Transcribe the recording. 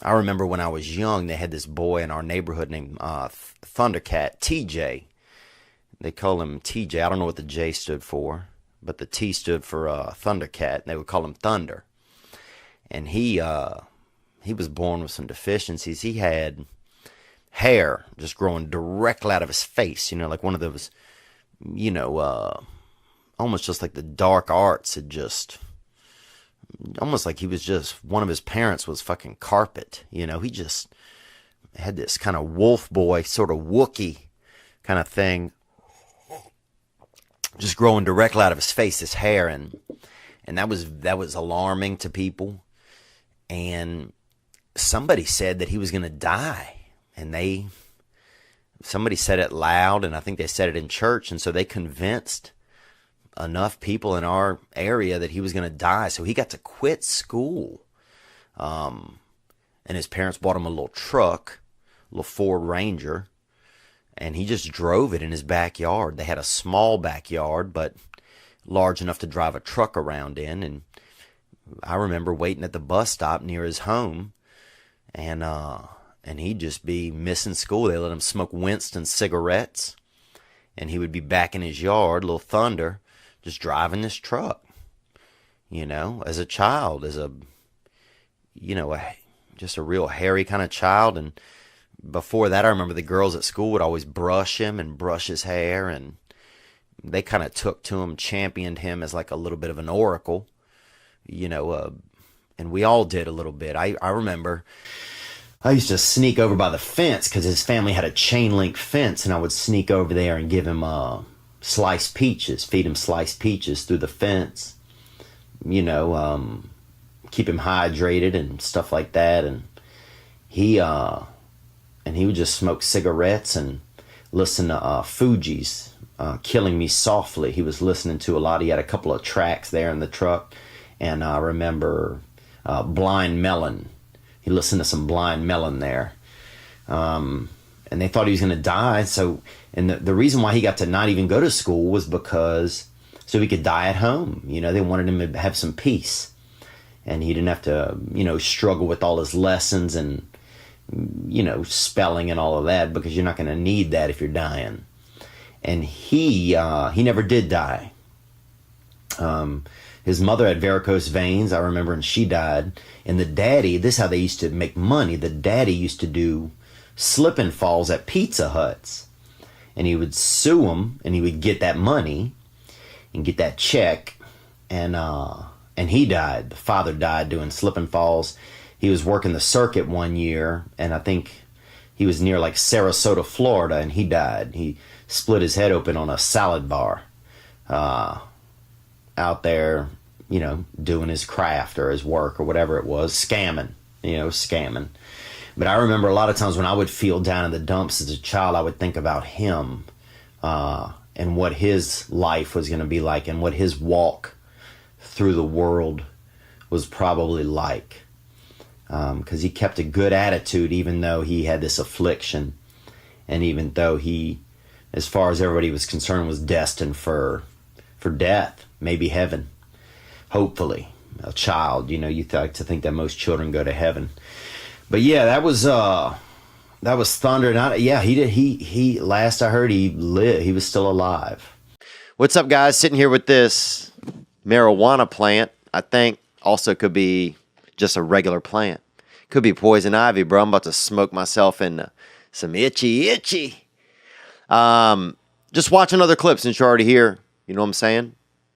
I remember when I was young, they had this boy in our neighborhood named Thundercat, TJ. They call him TJ. I don't know what the J stood for, but the T stood for Thundercat, and they would call him Thunder. And he was born with some deficiencies. He had hair just growing directly out of his face, like one of those, you know, almost just like the dark arts had just, almost like he was just, one of his parents was fucking carpet, he just had this kind of wolf boy, sort of Wookie kind of thing, just growing directly out of his face, his hair, and that was alarming to people. And somebody said that he was going to die, and somebody said it loud, and I think they said it in church, and so they convinced enough people in our area that he was going to die. So he got to quit school, and his parents bought him a little truck, a little Ford Ranger, and he just drove it in his backyard. They had a small backyard, but large enough to drive a truck around in. And I remember waiting at the bus stop near his home, and he'd just be missing school. They let him smoke Winston cigarettes, and he would be back in his yard, little Thunder, just driving this truck, as a child, just a real hairy kind of child. And before that, I remember the girls at school would always brush him and brush his hair, and they kind of took to him, championed him as like a little bit of an oracle, and we all did a little bit. I remember I used to sneak over by the fence because his family had a chain link fence, and I would sneak over there and give him sliced peaches, feed him sliced peaches through the fence, keep him hydrated and stuff like that. And he would just smoke cigarettes and listen to Fuji's Killing Me Softly. He was listening to a lot. He had a couple of tracks there in the truck, and I remember Blind Melon. He listened to some Blind Melon there. And they thought he was going to die. So, and the reason why he got to not even go to school was because so he could die at home. They wanted him to have some peace, and he didn't have to, struggle with all his lessons and, spelling and all of that, because you're not going to need that if you're dying. And he never did die. His mother had varicose veins, I remember, and she died. And the daddy, this is how they used to make money. The daddy used to do slip and falls at Pizza Huts. And he would sue them, and he would get that money and get that check. And he died. The father died doing slip and falls. He was working the circuit one year, and I think he was near like Sarasota, Florida, and he died. He split his head open on a salad bar out there, doing his craft or his work or whatever it was, scamming. But I remember a lot of times when I would feel down in the dumps as a child, I would think about him and what his life was going to be like and what his walk through the world was probably like. Because he kept a good attitude even though he had this affliction, and even though he, as far as everybody was concerned, was destined for death, maybe heaven, hopefully. A child, you like to think that most children go to heaven. But yeah, that was Thunder. And he last I heard, he lived. He was still alive. What's up, guys? Sitting here with this marijuana plant. I think also could be just a regular plant. Could be poison ivy, bro. I'm about to smoke myself in some itchy. Just watching other clips since you're already here. You know what I'm saying?